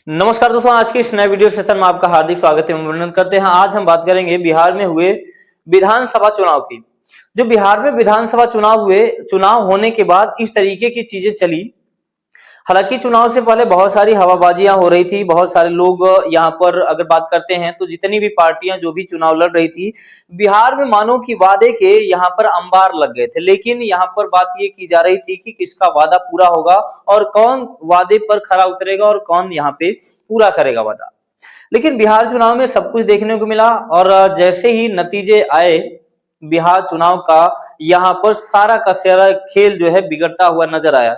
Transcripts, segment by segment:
नमस्कार दोस्तों, आज की इस नए वीडियो सेशन में आपका हार्दिक स्वागत है। अभिनंदन करते हैं। आज हम बात करेंगे बिहार में हुए विधानसभा चुनाव की। जो बिहार में विधानसभा चुनाव होने के बाद इस तरीके की चीजें चली। हालांकि चुनाव से पहले बहुत सारी हवाबाजियां हो रही थी, बहुत सारे लोग यहाँ पर अगर बात करते हैं तो जितनी भी पार्टियां जो भी चुनाव लड़ रही थी, बिहार में मानो कि वादे के यहाँ पर अंबार लग गए थे। लेकिन यहाँ पर बात ये की जा रही थी कि किसका वादा पूरा होगा और कौन वादे पर खरा उतरेगा और कौन यहाँ पे पूरा करेगा वादा। लेकिन बिहार चुनाव में सब कुछ देखने को मिला और जैसे ही नतीजे आए बिहार चुनाव का, यहाँ पर सारा का सारा खेल जो है बिगड़ता हुआ नजर आया।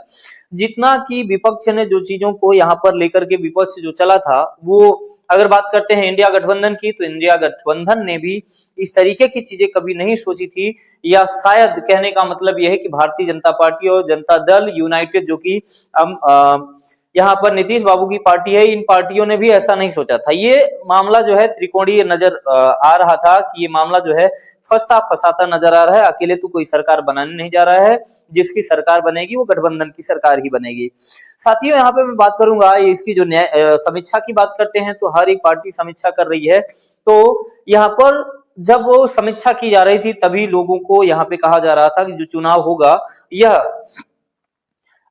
जितना कि विपक्ष ने जो चीजों को यहाँ पर लेकर के विपक्ष जो चला था, वो अगर बात करते हैं इंडिया गठबंधन की, तो इंडिया गठबंधन ने भी इस तरीके की चीजें कभी नहीं सोची थी। या शायद कहने का मतलब यह है कि भारतीय जनता पार्टी और जनता दल यूनाइटेड, जो कि यहाँ पर नीतीश बाबू की पार्टी है, इन पार्टियों ने भी ऐसा नहीं सोचा था। ये मामला जो है त्रिकोणीय नजर आ रहा था कि ये मामला जो है फंसता फंसाता नजर आ रहा है। अकेले तो कोई सरकार बनाने नहीं जा रहा है, जिसकी सरकार बनेगी वो गठबंधन की सरकार ही बनेगी। साथियों, यहाँ पे मैं बात करूंगा इसकी जो समीक्षा की बात करते हैं तो हर एक पार्टी समीक्षा कर रही है। तो यहाँ पर जब वो समीक्षा की जा रही थी तभी लोगों को यहाँ पे कहा जा रहा था कि जो चुनाव होगा, यह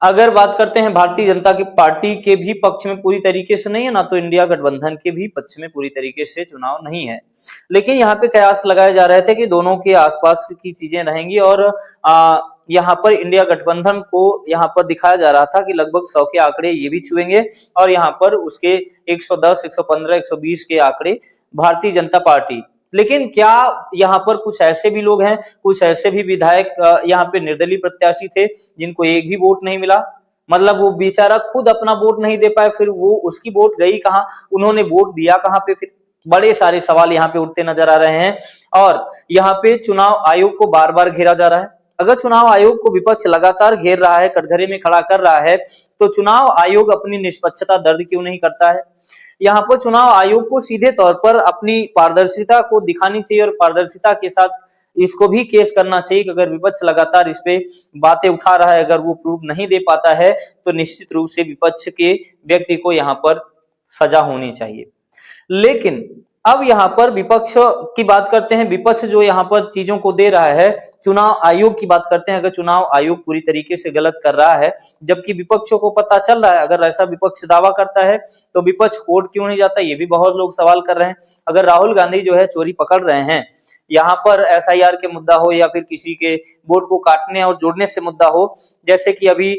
अगर बात करते हैं भारतीय जनता की पार्टी के भी पक्ष में पूरी तरीके से नहीं है, ना तो इंडिया गठबंधन के भी पक्ष में पूरी तरीके से चुनाव नहीं है। लेकिन यहाँ पे कयास लगाए जा रहे थे कि दोनों के आसपास की चीजें रहेंगी और यहाँ पर इंडिया गठबंधन को यहाँ पर दिखाया जा रहा था कि लगभग 100 के आंकड़े ये भी छुएंगे और यहाँ पर उसके 110, 115, 120 के आंकड़े भारतीय जनता पार्टी। लेकिन क्या यहाँ पर कुछ ऐसे भी लोग हैं, कुछ ऐसे भी विधायक यहाँ पे निर्दलीय प्रत्याशी थे जिनको एक भी वोट नहीं मिला। मतलब वो बेचारा खुद अपना वोट नहीं दे पाए, फिर वो उसकी वोट गई कहाँ, उन्होंने वोट दिया कहाँ पे? फिर बड़े सारे सवाल यहाँ पे उठते नजर आ रहे हैं। और यहाँ पे चुनाव आयोग को बार बार घेरा जा रहा है। अगर चुनाव आयोग को विपक्ष लगातार घेर रहा है, कटघरे में खड़ा कर रहा है, तो चुनाव आयोग अपनी निष्पक्षता दर्ज क्यों नहीं करता है? यहाँ पर चुनाव आयोग को सीधे तौर पर अपनी पारदर्शिता को दिखानी चाहिए और पारदर्शिता के साथ इसको भी केस करना चाहिए कि अगर विपक्ष लगातार इस पे बातें उठा रहा है, अगर वो प्रूफ नहीं दे पाता है, तो निश्चित रूप से विपक्ष के व्यक्ति को यहाँ पर सजा होनी चाहिए। लेकिन अब यहाँ पर विपक्ष की बात करते हैं। विपक्ष जो यहाँ पर चीजों को दे रहा है, चुनाव आयोग की बात करते हैं। अगर चुनाव आयोग पूरी तरीके से गलत कर रहा है, जबकि विपक्षों को पता चल रहा है, अगर ऐसा विपक्ष दावा करता है तो विपक्ष कोर्ट क्यों नहीं जाता? ये भी बहुत लोग सवाल कर रहे हैं। अगर राहुल गांधी जो है चोरी पकड़ रहे हैं, यहाँ पर एसआईआर के मुद्दा हो या फिर किसी के वोट को काटने और जोड़ने से मुद्दा हो, जैसे कि अभी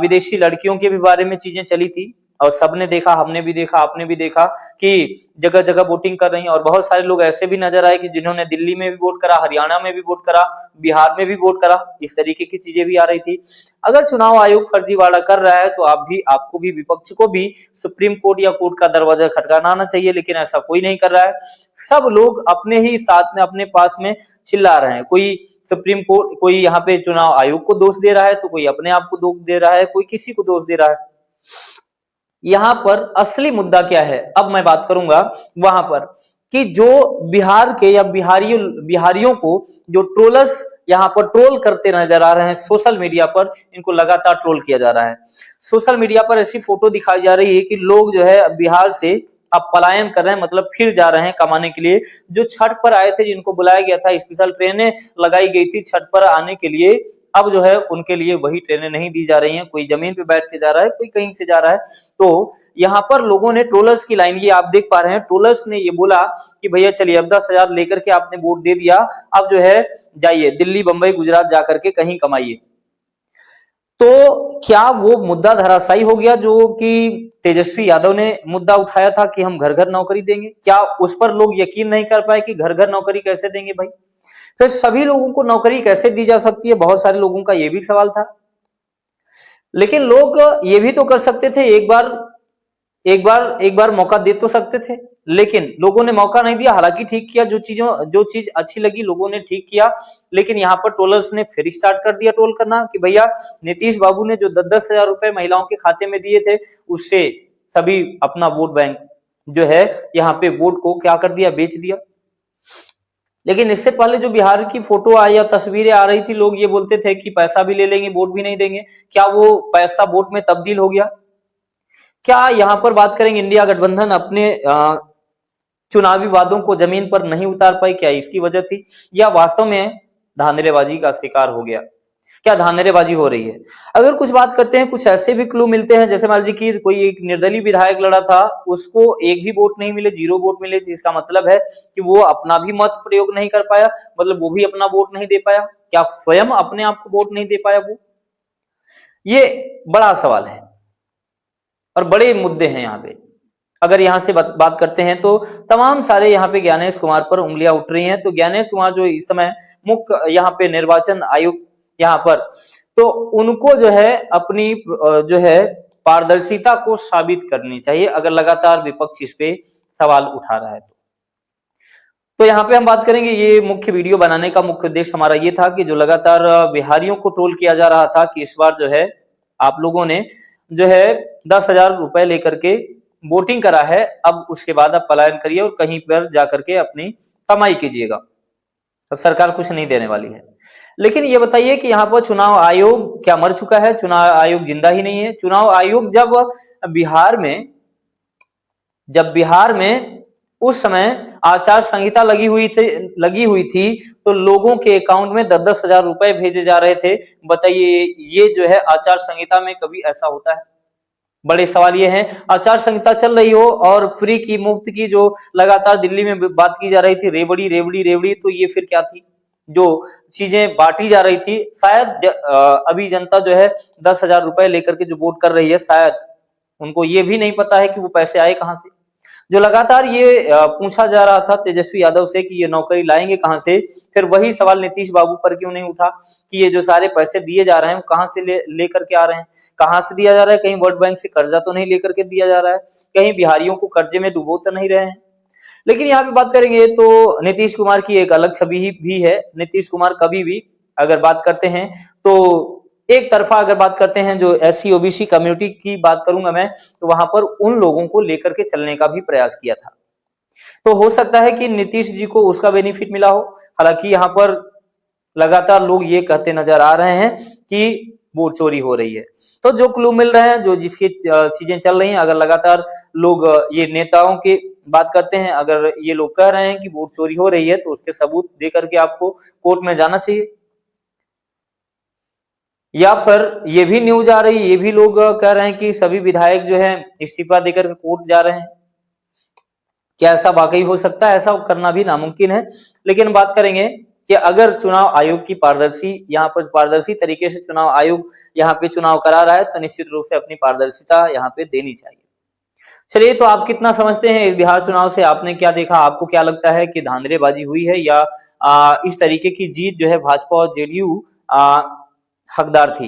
विदेशी लड़कियों के भी बारे में चीजें चली थी और सबने देखा, हमने भी देखा, आपने भी देखा कि जगह जगह वोटिंग कर रही हैं। और बहुत सारे लोग ऐसे भी नजर आए कि जिन्होंने दिल्ली में भी वोट करा, हरियाणा में भी वोट करा, बिहार में भी वोट करा। इस तरीके की चीजें भी आ रही थी। अगर चुनाव आयोग फर्जीवाड़ा कर रहा है तो आपको भी विपक्ष को भी सुप्रीम कोर्ट या कोर्ट का दरवाजा खटखटाना चाहिए। लेकिन ऐसा कोई नहीं कर रहा है। सब लोग अपने ही साथ में, अपने पास में चिल्ला रहे हैं। कोई सुप्रीम कोर्ट, कोई यहाँ पे चुनाव आयोग को दोष दे रहा है, तो कोई अपने आप को दोष दे रहा है, कोई किसी को दोष दे रहा है। यहाँ पर असली मुद्दा क्या है, अब मैं बात करूंगा वहां पर कि जो बिहार के या बिहारियों को जो ट्रोलर्स यहाँ पर ट्रोल करते नजर आ रहे हैं सोशल मीडिया पर, इनको लगातार ट्रोल किया जा रहा है। सोशल मीडिया पर ऐसी फोटो दिखाई जा रही है कि लोग जो है बिहार से अब पलायन कर रहे हैं, मतलब फिर जा रहे हैं कमाने के लिए। जो छठ पर आए थे, जिनको बुलाया गया था, स्पेशल ट्रेनें लगाई गई थी छठ पर आने के लिए, अब जो है उनके लिए वही ट्रेनें नहीं दी जा रही हैं। कोई जमीन पे बैठ के जा रहा है, कोई कहीं से जा रहा है। तो यहाँ पर लोगों ने ट्रोलर्स की लाइन, ये आप देख पा रहे हैं, ट्रोलर्स ने ये बोला कि भैया चलिए, अब 10,000 लेकर के आपने वोट दे दिया, अब जो है जाइए दिल्ली, बंबई, गुजरात जाकर के कहीं कमाइए। तो क्या वो मुद्दा धराशायी हो गया जो कि तेजस्वी यादव ने मुद्दा उठाया था कि हम घर घर नौकरी देंगे? क्या उस पर लोग यकीन नहीं कर पाए कि घर घर नौकरी कैसे देंगे भाई? फिर सभी लोगों को नौकरी कैसे दी जा सकती है? बहुत सारे लोगों का यह भी सवाल था। लेकिन लोग ये भी तो कर सकते थे, एक बार मौका दे तो सकते थे, लेकिन लोगों ने मौका नहीं दिया। हालांकि ठीक किया, जो चीज अच्छी लगी लोगों ने ठीक किया। लेकिन यहाँ पर ट्रोलर्स ने फिर स्टार्ट कर दिया ट्रोल करना कि भैया नीतीश बाबू ने जो 10-10 हजार रुपए महिलाओं के खाते में दिए थे, उससे सभी अपना वोट बैंक जो है यहाँ पे वोट को क्या कर दिया, बेच दिया। लेकिन इससे पहले जो बिहार की फोटो आई या तस्वीरें आ रही थी, लोग ये बोलते थे कि पैसा भी ले लेंगे, वोट भी नहीं देंगे। क्या वो पैसा वोट में तब्दील हो गया? क्या यहाँ पर बात करेंगे इंडिया गठबंधन अपने चुनावी वादों को जमीन पर नहीं उतार पाई? क्या इसकी वजह थी, या वास्तव में धांधलेबाजी का शिकार हो गया? क्या धांधलेबाजी हो रही है? अगर कुछ बात करते हैं, कुछ ऐसे भी क्लू मिलते हैं, जैसे मान लीजिए कि कोई एक निर्दलीय विधायक लड़ा था, उसको एक भी वोट नहीं मिले, 0 वोट मिले, इसका मतलब है कि वो अपना भी मत प्रयोग नहीं कर पाया, मतलब वो भी अपना वोट नहीं दे पाया। क्या स्वयं अपने आप को वोट नहीं दे पाया वो? ये बड़ा सवाल है और बड़े मुद्दे हैं यहाँ पे। अगर यहाँ से बात करते हैं तो तमाम सारे यहाँ पे ज्ञानेश कुमार पर उंगलियां उठ रही हैं। तो ज्ञानेश कुमार जो इस समय मुख्य यहाँ पे निर्वाचन आयुक्त यहाँ पर, तो उनको जो है अपनी जो है पारदर्शिता को साबित करनी चाहिए, अगर लगातार विपक्ष इस पे सवाल उठा रहा है तो यहाँ पे हम बात करेंगे। ये मुख्य वीडियो बनाने का मुख्य उद्देश्य हमारा ये था कि जो लगातार बिहारियों को ट्रोल किया जा रहा था कि इस बार जो है आप लोगों ने जो है 10,000 रुपए लेकर के वोटिंग करा है, अब उसके बाद आप पलायन करिए और कहीं पर जाकर के अपनी कमाई कीजिएगा, अब सरकार कुछ नहीं देने वाली है। लेकिन ये बताइए कि यहाँ पर चुनाव आयोग क्या मर चुका है? चुनाव आयोग जिंदा ही नहीं है। चुनाव आयोग जब बिहार में उस समय आचार संहिता लगी हुई थी तो लोगों के अकाउंट में 10,000 रुपए भेजे जा रहे थे। बताइए, ये जो है आचार संहिता में कभी ऐसा होता है? बड़े सवाल ये हैं, आचार संहिता चल रही हो और फ्री की, मुफ्त की जो लगातार दिल्ली में बात की जा रही थी, रेवड़ी रेवड़ी रेवड़ी, तो ये फिर क्या थी? जो चीजें बांटी जा रही थी, शायद अभी जनता जो है 10,000 रुपए लेकर के जो वोट कर रही है, शायद उनको ये भी नहीं पता है कि वो पैसे आए कहां से। जो लगातार ये पूछा जा रहा था तेजस्वी यादव से कि ये नौकरी लाएंगे कहां से, फिर वही सवाल नीतीश बाबू पर क्यों नहीं उठा कि ये जो सारे पैसे दिए जा रहे हैं वो कहां से लेकर के आ रहे हैं, कहां से दिया जा रहा है? कहीं वर्ल्ड बैंक से कर्जा तो नहीं लेकर के दिया जा रहा है, कहीं बिहारियों को कर्जे में डुबो तो नहीं रहे हैं। लेकिन यहाँ पे बात करेंगे तो नीतीश कुमार की एक अलग छवि भी है। नीतीश कुमार कभी भी अगर बात करते हैं तो एक तरफा अगर बात करते हैं, जो एससी ओबीसी कम्युनिटी की बात करूंगा मैं, तो वहां पर उन लोगों को लेकर के चलने का भी प्रयास किया था। तो हो सकता है कि नीतीश जी को उसका बेनिफिट मिला हो। हालांकि यहाँ पर लगातार लोग ये कहते नजर आ रहे हैं कि वोट चोरी हो रही है। तो जो क्लू मिल रहे हैं, जो जिसकी चीजें चल रही हैं, अगर लगातार लोग ये नेताओं की बात करते हैं, अगर ये लोग कह रहे हैं कि वोट चोरी हो रही है, तो उसके सबूत दे करके आपको कोर्ट में जाना चाहिए। या फिर ये भी न्यूज आ रही है, ये भी लोग कह रहे हैं कि सभी विधायक जो है इस्तीफा देकर के कोर्ट जा रहे हैं। क्या ऐसा वाकई हो सकता है? ऐसा करना भी नामुमकिन है। लेकिन बात करेंगे कि अगर चुनाव आयोग की यहाँ पर पारदर्शी तरीके से चुनाव आयोग यहाँ पे चुनाव करा रहा है, तो निश्चित रूप से अपनी पारदर्शिता यहाँ पे देनी चाहिए। चलिए, तो आप कितना समझते हैं इस बिहार चुनाव से? आपने क्या देखा? आपको क्या लगता है कि धांधलेबाजी हुई है, या इस तरीके की जीत जो है भाजपा और जेडीयू हकदार थी?